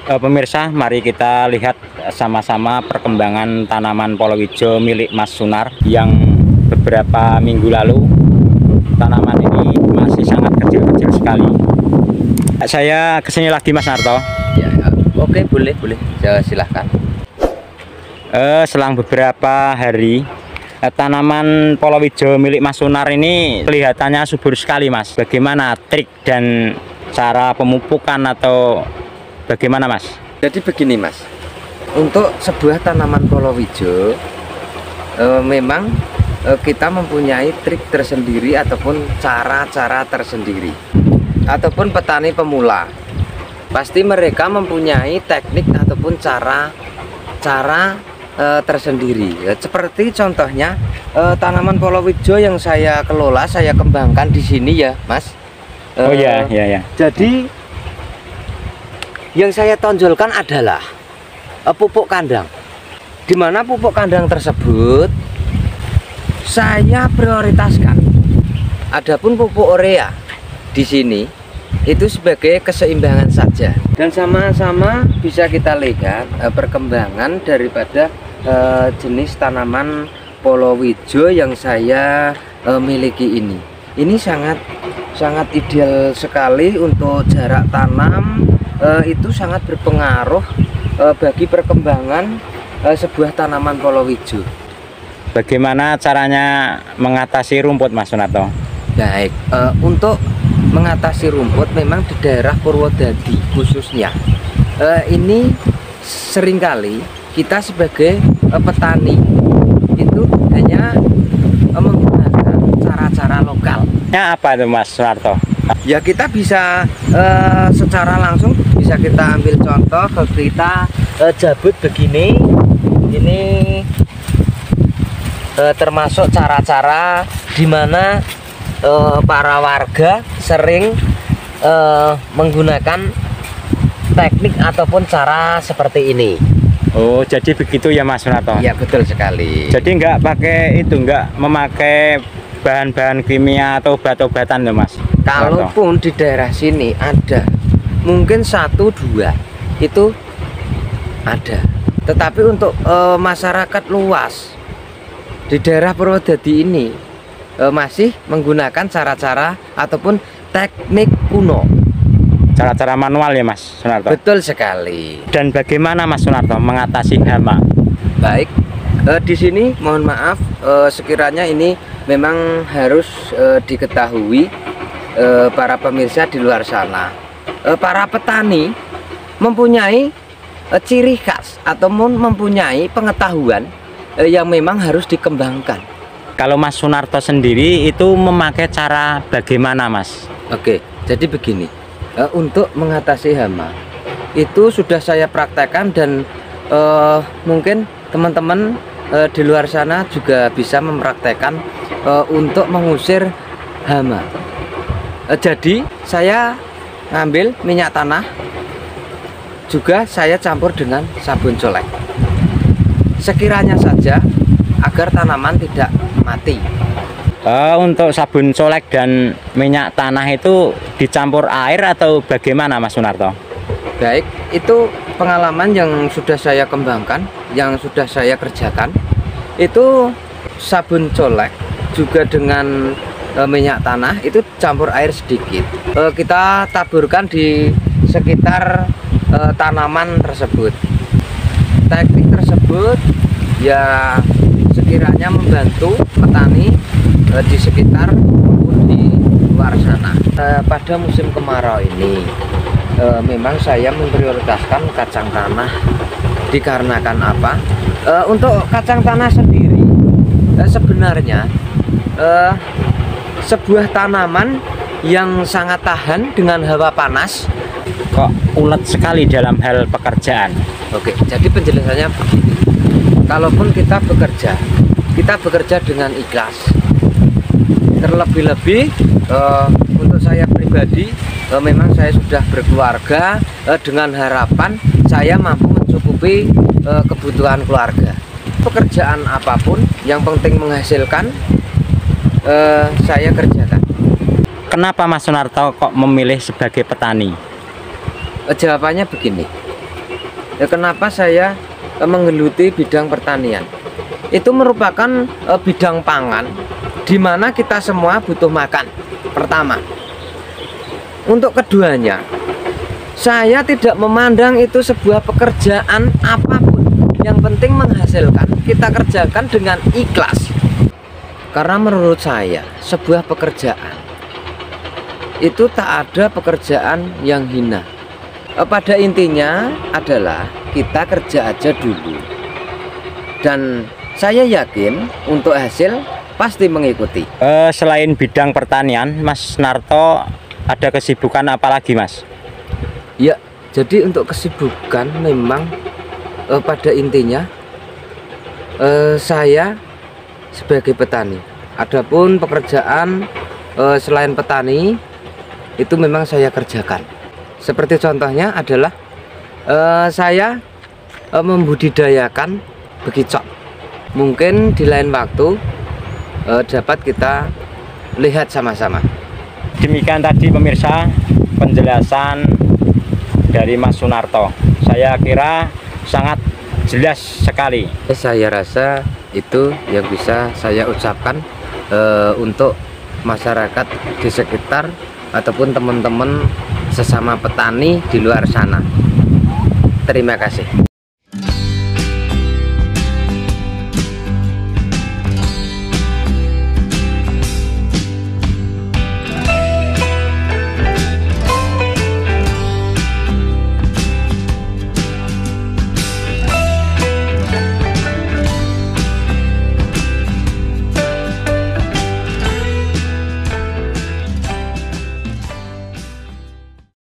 Pemirsa, mari kita lihat sama-sama perkembangan tanaman palawija milik Mas Sunar yang beberapa minggu lalu tanaman ini masih sangat kecil-kecil sekali. Saya kesini lagi Mas Narto. Ya, oke, boleh. Ya, silahkan. Selang beberapa hari, tanaman palawija milik Mas Sunar ini kelihatannya subur sekali, Mas. Bagaimana trik dan cara pemupukan atau bagaimana, Mas? Jadi begini, Mas. Untuk sebuah tanaman palawija memang kita mempunyai trik tersendiri ataupun cara-cara tersendiri. Ataupun petani pemula pasti mereka mempunyai teknik ataupun cara tersendiri. Seperti contohnya tanaman palawija yang saya kelola, saya kembangkan di sini ya, Mas. Oh ya. Jadi yang saya tonjolkan adalah pupuk kandang. Di mana pupuk kandang tersebut saya prioritaskan. Adapun pupuk urea di sini itu sebagai keseimbangan saja. Dan sama-sama bisa kita lihat perkembangan daripada jenis tanaman palawija yang saya miliki ini. Ini sangat ideal sekali untuk jarak tanam. Itu sangat berpengaruh bagi perkembangan sebuah tanaman palawija. Bagaimana caranya mengatasi rumput, Mas Sunarto? Baik, untuk mengatasi rumput memang di daerah Purwodadi khususnya ini seringkali kita sebagai petani itu hanya menggunakan cara-cara lokal. Ya, apa itu, Mas Sunarto? Ya, kita bisa secara langsung bisa kita ambil contoh, kita jabut begini. Ini termasuk cara-cara di mana para warga sering menggunakan teknik ataupun cara seperti ini. Oh, jadi begitu ya, Mas Sunarto? Ya, betul sekali. Jadi nggak pakai itu, nggak memakai bahan-bahan kimia atau obat-obatan ya, Mas? Kalaupun di daerah sini ada, mungkin 1-2 itu ada. Tetapi untuk masyarakat luas di daerah Purwodadi ini masih menggunakan cara-cara ataupun teknik kuno. Cara-cara manual ya, Mas Sunarto? Betul sekali. Dan bagaimana Mas Sunarto mengatasi hama? Baik, di sini mohon maaf sekiranya ini memang harus diketahui para pemirsa di luar sana. Para petani mempunyai ciri khas ataupun mempunyai pengetahuan yang memang harus dikembangkan. Kalau Mas Sunarto sendiri itu memakai cara bagaimana, Mas? Oke, jadi begini, untuk mengatasi hama itu sudah saya praktekkan dan mungkin teman-teman di luar sana juga bisa mempraktekkan untuk mengusir hama. Jadi saya ngambil minyak tanah, juga saya campur dengan sabun colek. Sekiranya saja agar tanaman tidak mati. Untuk sabun colek dan minyak tanah itu dicampur air atau bagaimana, Mas Sunarto? Baik, itu pengalaman yang sudah saya kembangkan, yang sudah saya kerjakan. Itu sabun colek juga dengan minyak tanah itu campur air sedikit. Kita taburkan di sekitar tanaman tersebut. Teknik tersebut ya sekiranya membantu petani di sekitar maupun di luar sana. Pada musim kemarau ini memang saya memprioritaskan kacang tanah. Dikarenakan apa? Untuk kacang tanah sendiri sebenarnya sebuah tanaman yang sangat tahan dengan hawa panas. Kok ulet sekali dalam hal pekerjaan? Oke, jadi penjelasannya begini. Kalaupun kita bekerja dengan ikhlas. Terlebih-lebih untuk saya pribadi, memang saya sudah berkeluarga dengan harapan saya mampu mencukupi kebutuhan keluarga. Pekerjaan apapun yang penting menghasilkan, saya kerjakan. Kenapa Mas Sunarto kok memilih sebagai petani? Jawabannya begini, kenapa saya menggeluti bidang pertanian. Itu merupakan bidang pangan di mana kita semua butuh makan. Pertama. Untuk keduanya, saya tidak memandang itu sebuah pekerjaan apapun. Yang penting menghasilkan, kita kerjakan dengan ikhlas. Karena menurut saya, sebuah pekerjaan itu tak ada pekerjaan yang hina. Pada intinya adalah kita kerja aja dulu. Dan saya yakin untuk hasil pasti mengikuti. Selain bidang pertanian, Mas Narto ada kesibukan apa lagi, Mas? Ya, jadi untuk kesibukan memang pada intinya saya sebagai petani. Adapun pekerjaan selain petani itu memang saya kerjakan. Seperti contohnya adalah saya membudidayakan bekicot. Mungkin di lain waktu dapat kita lihat sama-sama. Demikian tadi pemirsa penjelasan dari Mas Sunarto. Saya kira sangat jelas sekali. Saya rasa itu yang bisa saya ucapkan untuk masyarakat di sekitar ataupun teman-teman sesama petani di luar sana. Terima kasih.